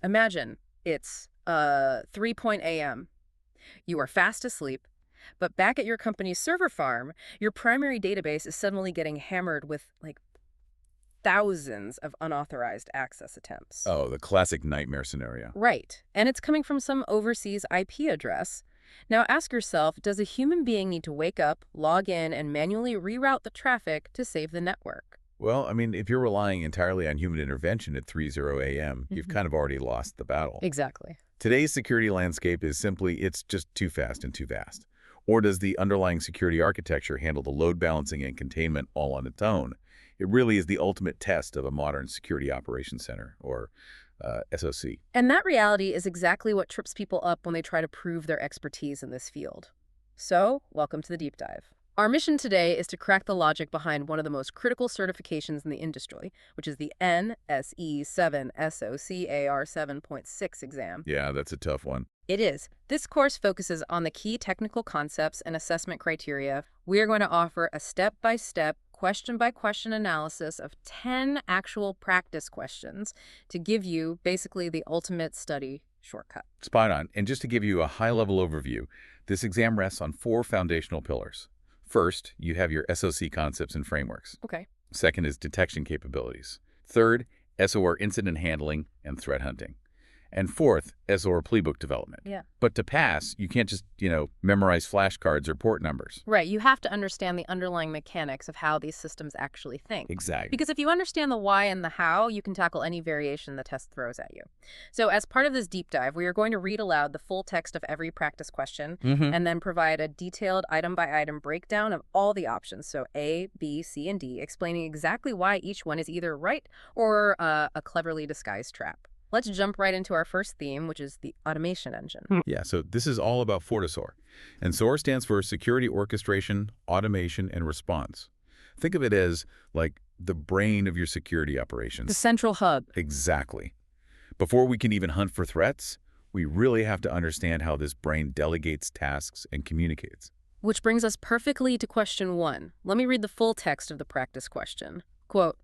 Imagine it's 3 a.m. You are fast asleep, but back at your company's server farm, your primary database is suddenly getting hammered with, like, thousands of unauthorized access attempts. Oh, the classic nightmare scenario. Right. And it's coming from some overseas IP address. Now ask yourself, does a human being need to wake up, log in, and manually reroute the traffic to save the network? Well, I mean, if you're relying entirely on human intervention at 3:00 a.m., you've kind of already lost the battle. Exactly. Today's security landscape is simply, it's just too fast and too vast. Or does the underlying security architecture handle the load balancing and containment all on its own? It really is the ultimate test of a modern security operations center, or SOC. And that reality is exactly what trips people up when they try to prove their expertise in this field. So, welcome to the deep dive. Our mission today is to crack the logic behind one of the most critical certifications in the industry, which is the NSE 7 SOCAR 7.6 exam. Yeah, that's a tough one. It is. This course focuses on the key technical concepts and assessment criteria. We are going to offer a step-by-step, question-by-question analysis of 10 actual practice questions to give you basically the ultimate study shortcut. Spot on. And just to give you a high-level overview, this exam rests on 4 foundational pillars. First, you have your SOC concepts and frameworks. Okay. Second is detection capabilities. Third, SOAR incident handling and threat hunting. And fourth, SOAR playbook development. Yeah. But to pass, you can't just, memorize flashcards or port numbers. Right. You have to understand the underlying mechanics of how these systems actually think. Exactly. Because if you understand the why and the how, you can tackle any variation the test throws at you. So as part of this deep dive, we are going to read aloud the full text of every practice question and then provide a detailed item-by-item breakdown of all the options. So A, B, C, and D, explaining exactly why each one is either right or a cleverly disguised trap. Let's jump right into our first theme, which is the automation engine. Yeah, so this is all about FortiSOAR. And SOAR stands for Security Orchestration, Automation, and Response. Think of it as, like, the brain of your security operations. The central hub. Exactly. Before we can even hunt for threats, we really have to understand how this brain delegates tasks and communicates. Which brings us perfectly to question 1. Let me read the full text of the practice question. Quote,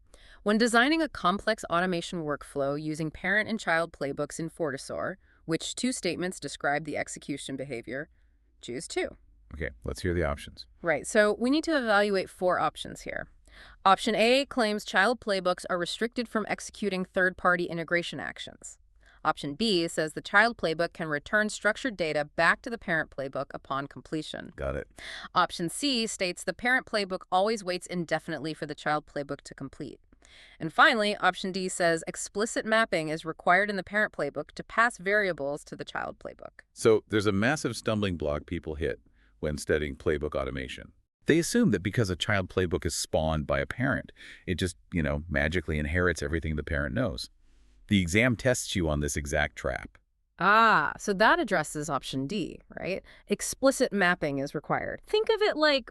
when designing a complex automation workflow using parent and child playbooks in FortiSOAR, which 2 statements describe the execution behavior, choose 2. Okay, let's hear the options. Right, so we need to evaluate 4 options here. Option A claims child playbooks are restricted from executing third-party integration actions. Option B says the child playbook can return structured data back to the parent playbook upon completion. Got it. Option C states the parent playbook always waits indefinitely for the child playbook to complete. And finally, option D says explicit mapping is required in the parent playbook to pass variables to the child playbook. So there's a massive stumbling block people hit when studying playbook automation. They assume that because a child playbook is spawned by a parent, it just, magically inherits everything the parent knows. The exam tests you on this exact trap. Ah, so that addresses option D, right? Explicit mapping is required. Think of it like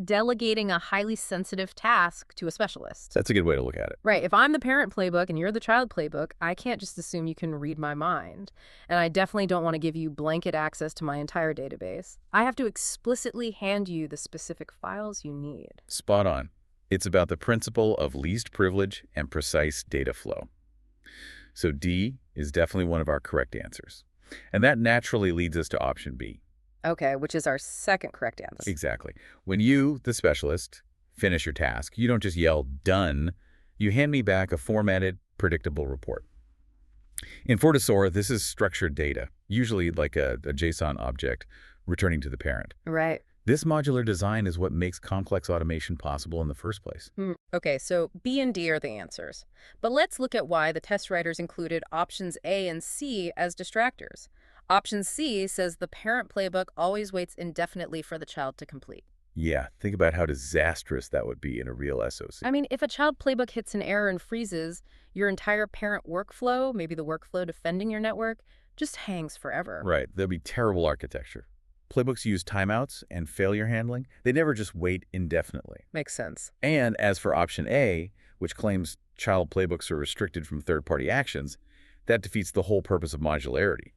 delegating a highly sensitive task to a specialist. That's a good way to look at it. Right. If I'm the parent playbook and you're the child playbook, I can't just assume you can read my mind. And I definitely don't want to give you blanket access to my entire database. I have to explicitly hand you the specific files you need. Spot on. It's about the principle of least privilege and precise data flow. So D is definitely one of our correct answers. And that naturally leads us to option B. Okay, which is our second correct answer. Exactly. When you, the specialist, finish your task, you don't just yell, done. You hand me back a formatted, predictable report. In FortiSOAR, this is structured data, usually like a JSON object, returning to the parent. Right. This modular design is what makes complex automation possible in the first place. Okay, so B and D are the answers. But let's look at why the test writers included options A and C as distractors. Option C says the parent playbook always waits indefinitely for the child to complete. Yeah, think about how disastrous that would be in a real SOC. I mean, if a child playbook hits an error and freezes, your entire parent workflow, maybe the workflow defending your network, just hangs forever. Right, there'll be terrible architecture. Playbooks use timeouts and failure handling. They never just wait indefinitely. Makes sense. And as for option A, which claims child playbooks are restricted from third-party actions, that defeats the whole purpose of modularity.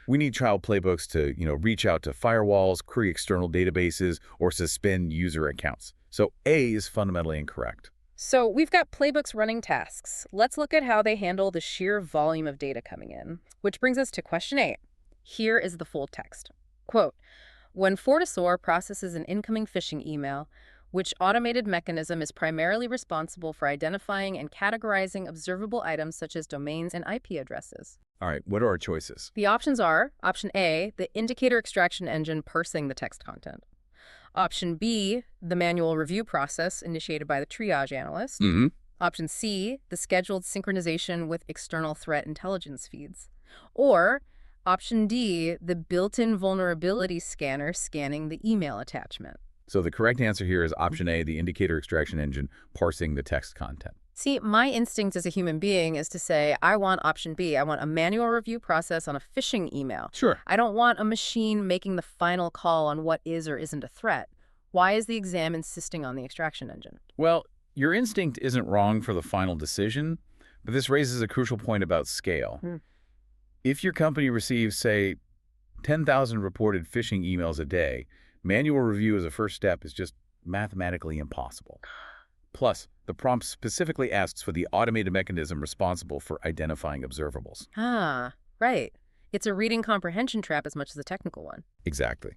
We need child playbooks to, reach out to firewalls, query external databases, or suspend user accounts. So A is fundamentally incorrect. So we've got playbooks running tasks. Let's look at how they handle the sheer volume of data coming in. Which brings us to question 8. Here is the full text. Quote, when FortiSOAR processes an incoming phishing email, which automated mechanism is primarily responsible for identifying and categorizing observable items such as domains and IP addresses? All right, what are our choices? The options are, option A, the indicator extraction engine parsing the text content. Option B, the manual review process initiated by the triage analyst. Option C, the scheduled synchronization with external threat intelligence feeds. Or option D, the built-in vulnerability scanner scanning the email attachment. So the correct answer here is option A, the indicator extraction engine parsing the text content. See, my instinct as a human being is to say, I want option B. I want a manual review process on a phishing email. Sure. I don't want a machine making the final call on what is or isn't a threat. Why is the exam insisting on the extraction engine? Well, your instinct isn't wrong for the final decision, but this raises a crucial point about scale. If your company receives, say, 10,000 reported phishing emails a day, manual review as a first step is just mathematically impossible. Plus, the prompt specifically asks for the automated mechanism responsible for identifying observables. Ah, right. It's a reading comprehension trap as much as a technical one. Exactly.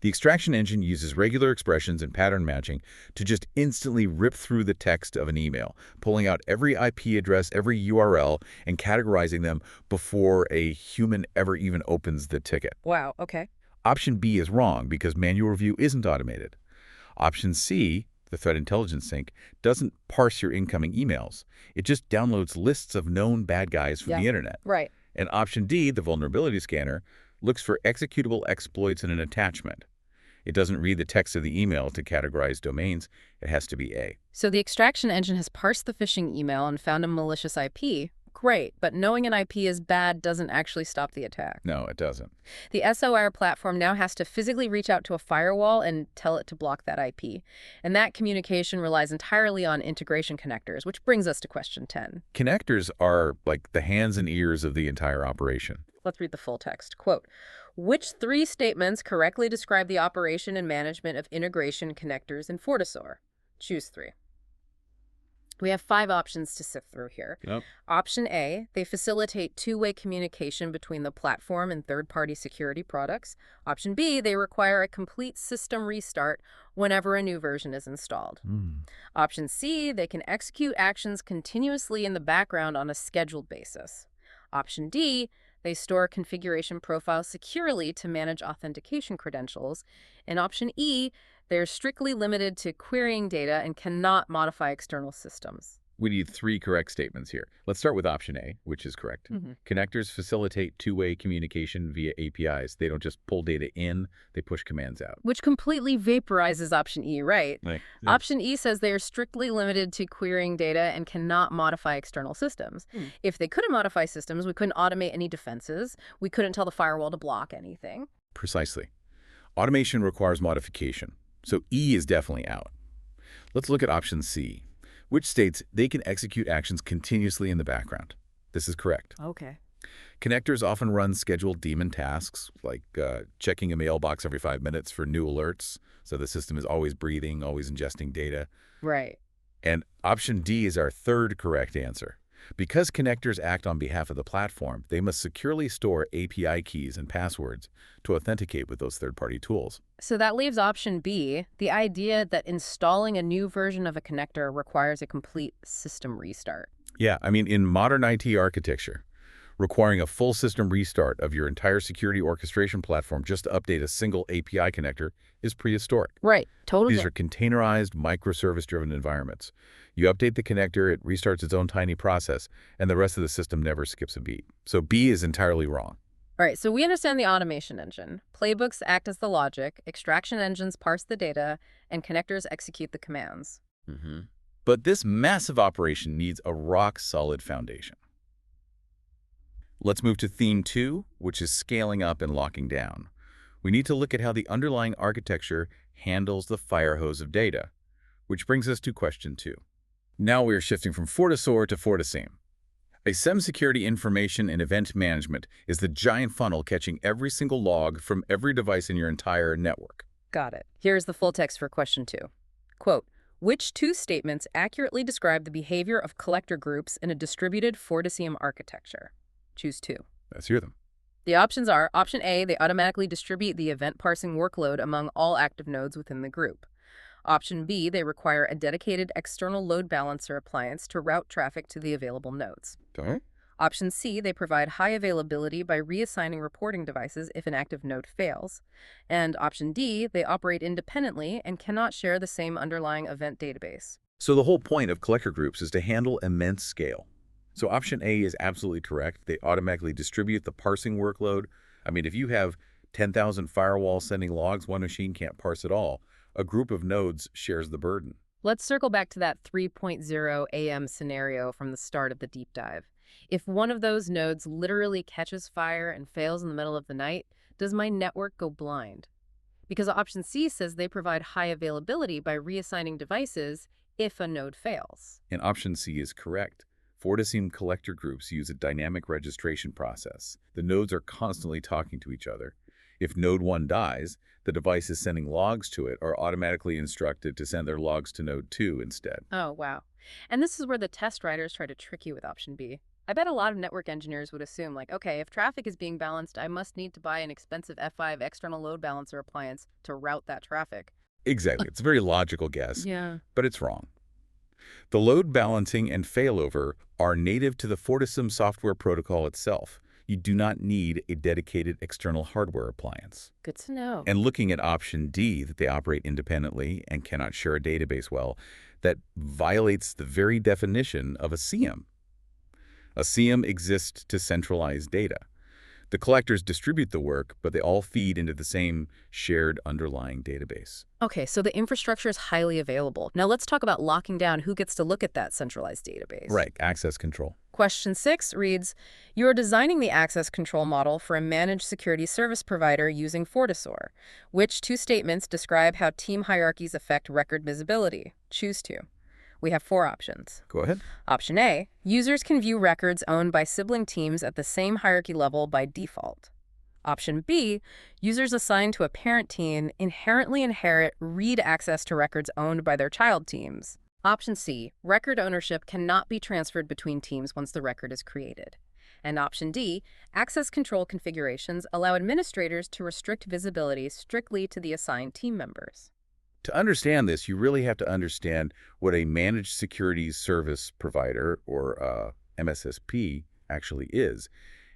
The extraction engine uses regular expressions and pattern matching to just instantly rip through the text of an email, pulling out every IP address, every URL, and categorizing them before a human ever even opens the ticket. Wow, okay. Option B is wrong because manual review isn't automated. Option C, the threat intelligence sync, doesn't parse your incoming emails. It just downloads lists of known bad guys from the internet. Right. And option D, the vulnerability scanner, looks for executable exploits in an attachment. It doesn't read the text of the email to categorize domains. It has to be A. So the extraction engine has parsed the phishing email and found a malicious IP. Great, but knowing an IP is bad doesn't actually stop the attack. No, it doesn't. The SOAR platform now has to physically reach out to a firewall and tell it to block that IP. And that communication relies entirely on integration connectors, which brings us to question 10. Connectors are like the hands and ears of the entire operation. Let's read the full text. Quote, which 3 statements correctly describe the operation and management of integration connectors in FortiSOAR? Choose 3. We have 5 options to sift through here. Yep. Option A, they facilitate two-way communication between the platform and third-party security products. Option B, they require a complete system restart whenever a new version is installed. Option C, they can execute actions continuously in the background on a scheduled basis. Option D, they store configuration profiles securely to manage authentication credentials. And option E, they're strictly limited to querying data and cannot modify external systems. We need 3 correct statements here. Let's start with option A, which is correct. Connectors facilitate two-way communication via APIs. They don't just pull data in, they push commands out. Which completely vaporizes option E, right? Option E says they are strictly limited to querying data and cannot modify external systems. If they couldn't modify systems, we couldn't automate any defenses. We couldn't tell the firewall to block anything. Precisely. Automation requires modification. So E is definitely out. Let's look at option C, which states they can execute actions continuously in the background. This is correct. Okay. Connectors often run scheduled daemon tasks, like checking a mailbox every 5 minutes for new alerts, so the system is always breathing, always ingesting data. Right. And option D is our 3rd correct answer. Because connectors act on behalf of the platform, they must securely store API keys and passwords to authenticate with those third-party tools. So that leaves option B, the idea that installing a new version of a connector requires a complete system restart. Yeah, I mean, in modern IT architecture, requiring a full system restart of your entire security orchestration platform just to update a single API connector is prehistoric. Right, totally. These are containerized, microservice-driven environments. You update the connector, it restarts its own tiny process, and the rest of the system never skips a beat. So B is entirely wrong. All right, so we understand the automation engine. Playbooks act as the logic, extraction engines parse the data, and connectors execute the commands. But this massive operation needs a rock-solid foundation. Let's move to theme 2, which is scaling up and locking down. We need to look at how the underlying architecture handles the fire hose of data, which brings us to question 2. Now we are shifting from FortiSOAR to FortiSIEM. A SIEM security information and event management is the giant funnel catching every single log from every device in your entire network. Got it. Here's the full text for question 2. Quote, Which two statements accurately describe the behavior of collector groups in a distributed FortiSIEM architecture? Choose two. Let's hear them. The options are, option A, they automatically distribute the event parsing workload among all active nodes within the group. Option B, they require a dedicated external load balancer appliance to route traffic to the available nodes. Okay. Option C, they provide high availability by reassigning reporting devices if an active node fails. And option D, they operate independently and cannot share the same underlying event database. So the whole point of collector groups is to handle immense scale. So option A is absolutely correct. They automatically distribute the parsing workload. I mean, if you have 10,000 firewalls sending logs, one machine can't parse it all. A group of nodes shares the burden. Let's circle back to that 3.0 AM scenario from the start of the deep dive. If one of those nodes literally catches fire and fails in the middle of the night, does my network go blind? Because option C says they provide high availability by reassigning devices if a node fails. And option C is correct. FortiSIEM collector groups use a dynamic registration process. The nodes are constantly talking to each other. If node 1 dies, the devices sending logs to it are automatically instructed to send their logs to node 2 instead. Oh, wow. And this is where the test writers try to trick you with option B. I bet a lot of network engineers would assume, like, okay, if traffic is being balanced, I must need to buy an expensive F5 external load balancer appliance to route that traffic. Exactly. It's a very logical guess, Yeah. but it's wrong. The load balancing and failover are native to the FortiSIEM software protocol itself. You do not need a dedicated external hardware appliance. Good to know. And looking at option D, that they operate independently and cannot share a database well, that violates the very definition of a SIEM. A SIEM exists to centralize data. The collectors distribute the work, but they all feed into the same shared underlying database. Okay, so the infrastructure is highly available. Now let's talk about locking down who gets to look at that centralized database. Right, access control. Question 6 reads, you are designing the access control model for a managed security service provider using FortiSOAR. Which two statements describe how team hierarchies affect record visibility? Choose two. We have 4 options. Go ahead. Option A, users can view records owned by sibling teams at the same hierarchy level by default. Option B, users assigned to a parent team inherently inherit read access to records owned by their child teams. Option C, record ownership cannot be transferred between teams once the record is created. And option D, access control configurations allow administrators to restrict visibility strictly to the assigned team members. To understand this, you really have to understand what a managed security service provider, or MSSP, actually is.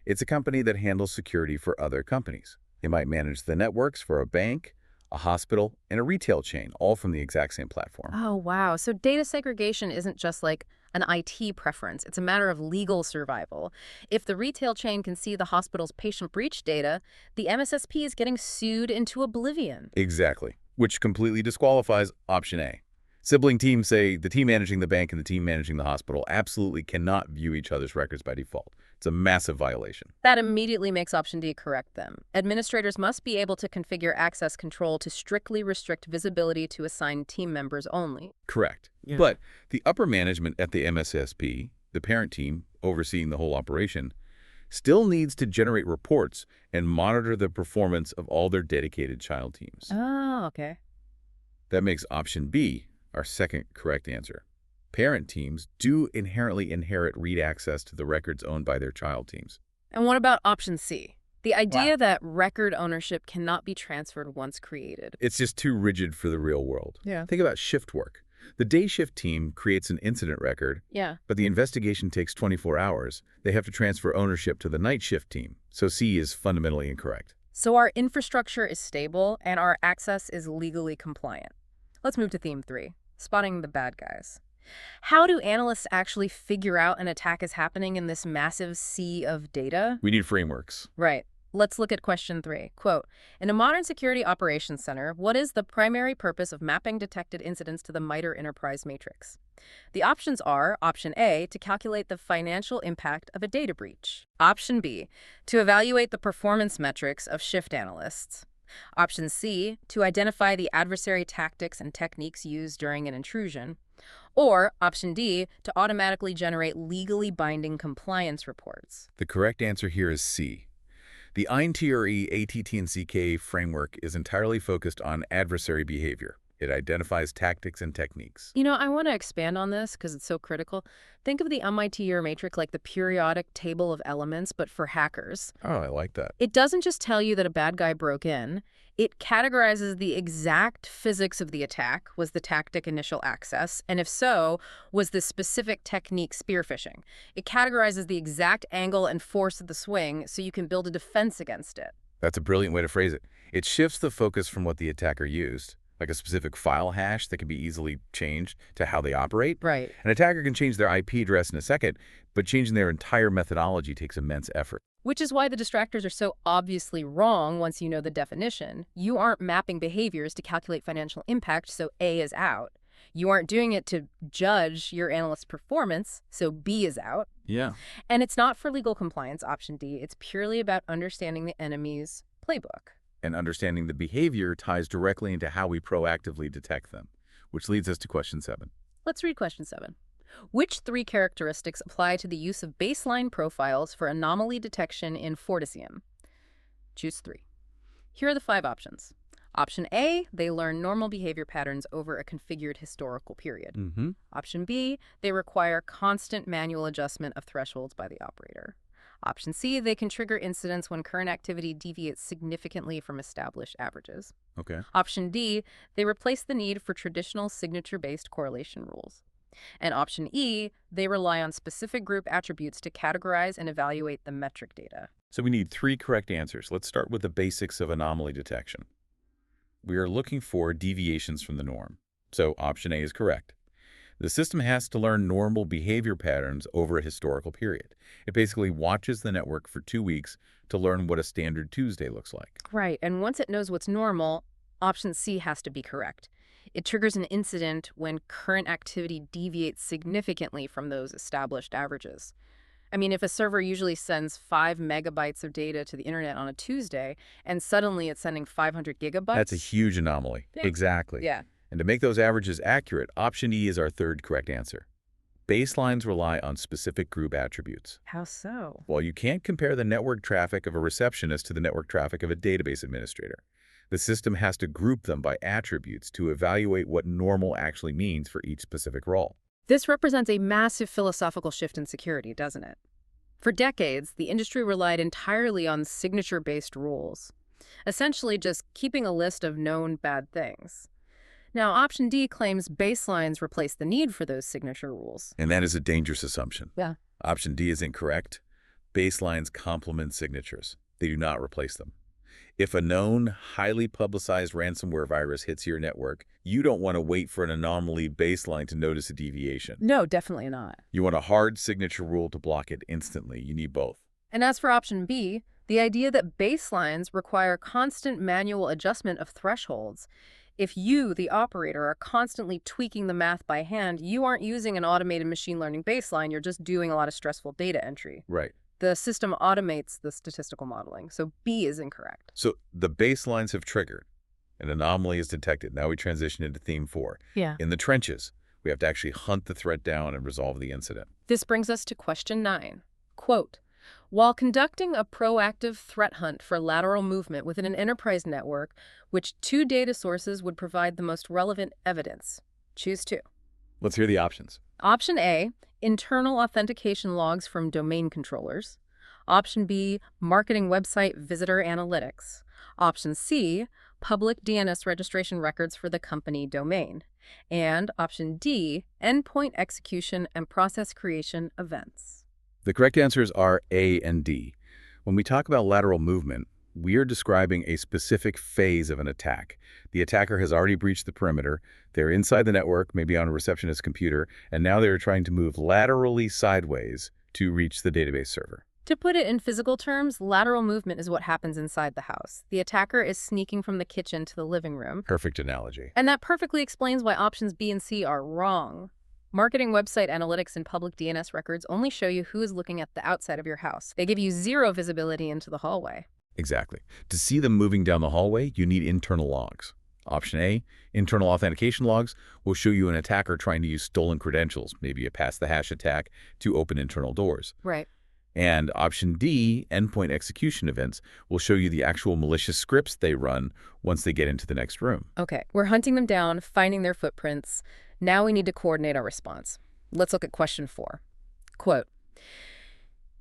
It's a company that handles security for other companies. They might manage the networks for a bank, a hospital, and a retail chain, all from the exact same platform. Oh, wow. So data segregation isn't just like an IT preference. It's a matter of legal survival. If the retail chain can see the hospital's patient breach data, the MSSP is getting sued into oblivion. Exactly, which completely disqualifies option A. Sibling teams say the team managing the bank and the team managing the hospital absolutely cannot view each other's records by default. It's a massive violation. That immediately makes option D correct them. Administrators must be able to configure access control to strictly restrict visibility to assigned team members only. Correct. Yeah. But the upper management at the MSSP, the parent team overseeing the whole operation, still needs to generate reports and monitor the performance of all their dedicated child teams. Oh, okay. That makes option B our second correct answer. Parent teams do inherently inherit read access to the records owned by their child teams. And what about option C? The idea that record ownership cannot be transferred once created. It's just too rigid for the real world. Yeah. Think about shift work. The day shift team creates an incident record, but the investigation takes 24 hours. They have to transfer ownership to the night shift team. So C is fundamentally incorrect. So our infrastructure is stable and our access is legally compliant. Let's move to theme 3, spotting the bad guys. How do analysts actually figure out an attack is happening in this massive sea of data? We need frameworks. Right. Let's look at question 3. Quote, in a modern security operations center, what is the primary purpose of mapping detected incidents to the MITRE enterprise matrix? The options are, option A, to calculate the financial impact of a data breach. Option B, to evaluate the performance metrics of shift analysts. Option C, to identify the adversary tactics and techniques used during an intrusion. Or option D, to automatically generate legally binding compliance reports. The correct answer here is C. The INTRE ATT&CK framework is entirely focused on adversary behavior. It identifies tactics and techniques. You know, I want to expand on this because it's so critical. Think of the MITRE matrix like the periodic table of elements, but for hackers. Oh, I like that. It doesn't just tell you that a bad guy broke in. It categorizes the exact physics of the attack. Was the tactic initial access? And if so, was the specific technique spear phishing? It categorizes the exact angle and force of the swing so you can build a defense against it. That's a brilliant way to phrase it. It shifts the focus from what the attacker used, like a specific file hash that can be easily changed, to how they operate. Right. An attacker can change their IP address in a second, but changing their entire methodology takes immense effort. Which is why the distractors are so obviously wrong once you know the definition. You aren't mapping behaviors to calculate financial impact, so A is out. You aren't doing it to judge your analyst's performance, so B is out. Yeah. And it's not for legal compliance, option D. It's purely about understanding the enemy's playbook. And understanding the behavior ties directly into how we proactively detect them, which leads us to question 7. Let's read question 7. Which 3 characteristics apply to the use of baseline profiles for anomaly detection in FortiSIEM? Choose 3. Here are the 5 options. Option A, they learn normal behavior patterns over a configured historical period. Option B, they require constant manual adjustment of thresholds by the operator. Option C, they can trigger incidents when current activity deviates significantly from established averages. Okay. Option D, they replace the need for traditional signature-based correlation rules. And option E, they rely on specific group attributes to categorize and evaluate the metric data. So we need 3 correct answers. Let's start with the basics of anomaly detection. We are looking for deviations from the norm. So option A is correct. The system has to learn normal behavior patterns over a historical period. It basically watches the network for 2 weeks to learn what a standard Tuesday looks like. Right, and once it knows what's normal, option C has to be correct. It triggers an incident when current activity deviates significantly from those established averages. I mean, if a server usually sends 5 megabytes of data to the internet on a Tuesday, and suddenly it's sending 500 gigabytes... That's a huge anomaly. Yeah. Exactly. Yeah. And to make those averages accurate, option E is our 3rd correct answer. Baselines rely on specific group attributes. How so? Well, you can't compare the network traffic of a receptionist to the network traffic of a database administrator. The system has to group them by attributes to evaluate what normal actually means for each specific role. This represents a massive philosophical shift in security, doesn't it? For decades, the industry relied entirely on signature-based rules, essentially just keeping a list of known bad things. Now, option D claims baselines replace the need for those signature rules. And that is a dangerous assumption. Yeah. Option D is incorrect. Baselines complement signatures. They do not replace them. If a known, highly publicized ransomware virus hits your network, you don't want to wait for an anomaly baseline to notice a deviation. No, definitely not. You want a hard signature rule to block it instantly. You need both. And as for option B, the idea that baselines require constant manual adjustment of thresholds. If you, the operator, are constantly tweaking the math by hand, you aren't using an automated machine learning baseline. You're just doing a lot of stressful data entry. Right. The system automates the statistical modeling, so B is incorrect. So the baselines have triggered. An anomaly is detected. Now we transition into theme 4. Yeah. In the trenches, we have to actually hunt the threat down and resolve the incident. This brings us to question 9. Quote, while conducting a proactive threat hunt for lateral movement within an enterprise network, which 2 data sources would provide the most relevant evidence? Choose 2. Let's hear the options. Option A, internal authentication logs from domain controllers. Option B, marketing website visitor analytics. Option C, public DNS registration records for the company domain. And option D, endpoint execution and process creation events. The correct answers are A and D. When we talk about lateral movement, we are describing a specific phase of an attack. The attacker has already breached the perimeter. They're inside the network, maybe on a receptionist's computer, and now they're trying to move laterally sideways to reach the database server. To put it in physical terms, lateral movement is what happens inside the house. The attacker is sneaking from the kitchen to the living room. Perfect analogy. And that perfectly explains why options B and C are wrong. Marketing website analytics and public DNS records only show you who is looking at the outside of your house. They give you 0 visibility into the hallway. Exactly. To see them moving down the hallway, you need internal logs. Option A, internal authentication logs, will show you an attacker trying to use stolen credentials, maybe a pass-the-hash attack, to open internal doors. Right. And option D, endpoint execution events, will show you the actual malicious scripts they run once they get into the next room. Okay, we're hunting them down, finding their footprints. Now we need to coordinate our response. Let's look at question 4. Quote,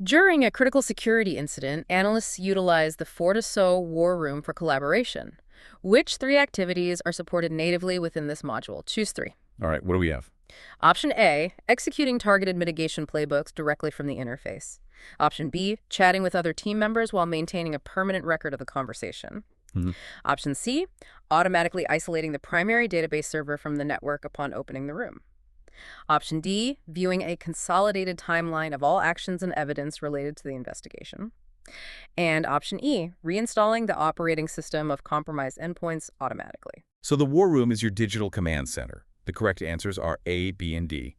during a critical security incident, analysts utilize the FortiSOAR war room for collaboration. Which 3 activities are supported natively within this module? Choose 3. All right, what do we have? Option A, executing targeted mitigation playbooks directly from the interface. Option B, chatting with other team members while maintaining a permanent record of the conversation. Option C, automatically isolating the primary database server from the network upon opening the room. Option D, viewing a consolidated timeline of all actions and evidence related to the investigation. And option E, reinstalling the operating system of compromised endpoints automatically. So the war room is your digital command center. The correct answers are A, B, and D.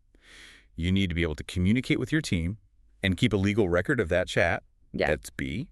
You need to be able to communicate with your team and keep a legal record of that chat. Yeah. That's B.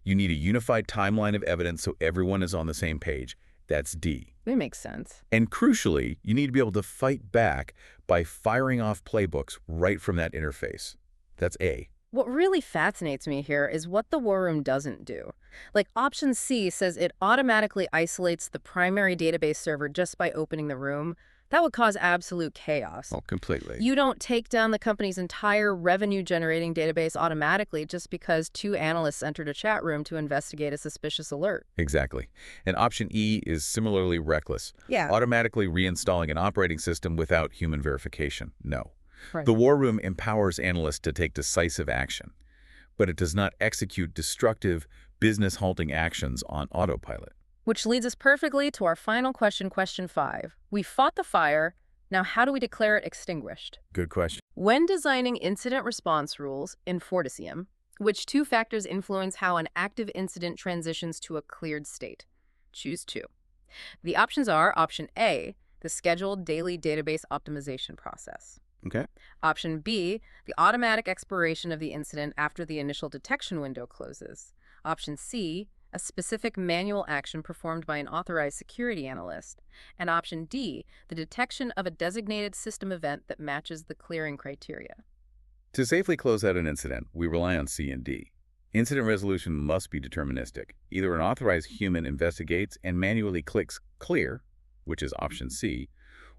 You need a unified timeline of evidence so everyone is on the same page. That's D. That makes sense. And crucially, you need to be able to fight back by firing off playbooks right from that interface. That's A. What really fascinates me here is what the war room doesn't do. Like option C says it automatically isolates the primary database server just by opening the room. That would cause absolute chaos. Oh, completely. You don't take down the company's entire revenue-generating database automatically just because 2 analysts entered a chat room to investigate a suspicious alert. Exactly. And option E is similarly reckless. Yeah. Automatically reinstalling an operating system without human verification. No. Right. The war room empowers analysts to take decisive action, but it does not execute destructive, business-halting actions on autopilot. Which leads us perfectly to our final question, question 5. We fought the fire. Now, how do we declare it extinguished? Good question. When designing incident response rules in FortiSIEM, which 2 factors influence how an active incident transitions to a cleared state? Choose 2. The options are option A, the scheduled daily database optimization process. Okay. Option B, the automatic expiration of the incident after the initial detection window closes. Option C, a specific manual action performed by an authorized security analyst. And option D, the detection of a designated system event that matches the clearing criteria. To safely close out an incident, we rely on C and D. Incident resolution must be deterministic. Either an authorized human investigates and manually clicks clear, which is option C,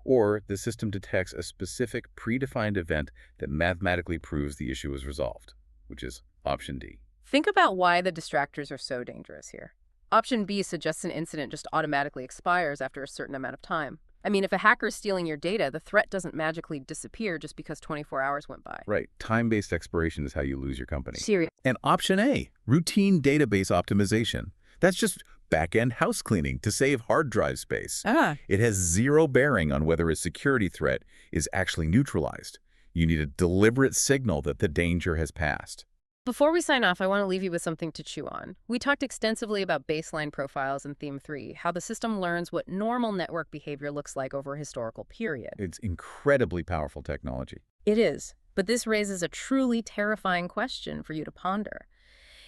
or the system detects a specific predefined event that mathematically proves the issue is resolved, which is option D. Think about why the distractors are so dangerous here. Option B suggests an incident just automatically expires after a certain amount of time. I mean, if a hacker is stealing your data, the threat doesn't magically disappear just because 24 hours went by. Right. Time-based expiration is how you lose your company. Serious. And option A, routine database optimization. That's just back-end house cleaning to save hard drive space. It has zero bearing on whether a security threat is actually neutralized. You need a deliberate signal that the danger has passed. Before we sign off, I want to leave you with something to chew on. We talked extensively about baseline profiles in Theme 3, how the system learns what normal network behavior looks like over a historical period. It's incredibly powerful technology. It is, but this raises a truly terrifying question for you to ponder.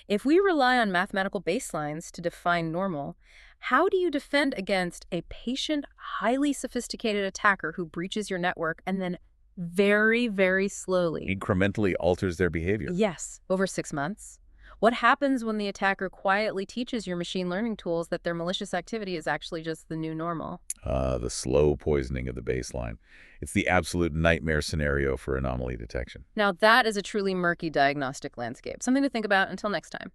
If we rely on mathematical baselines to define normal, how do you defend against a patient, highly sophisticated attacker who breaches your network and then very, very slowly Incrementally alters their behavior. Yes, over 6 months. What happens when the attacker quietly teaches your machine learning tools that their malicious activity is actually just the new normal? The slow poisoning of the baseline. It's the absolute nightmare scenario for anomaly detection. Now that is a truly murky diagnostic landscape. Something to think about until next time.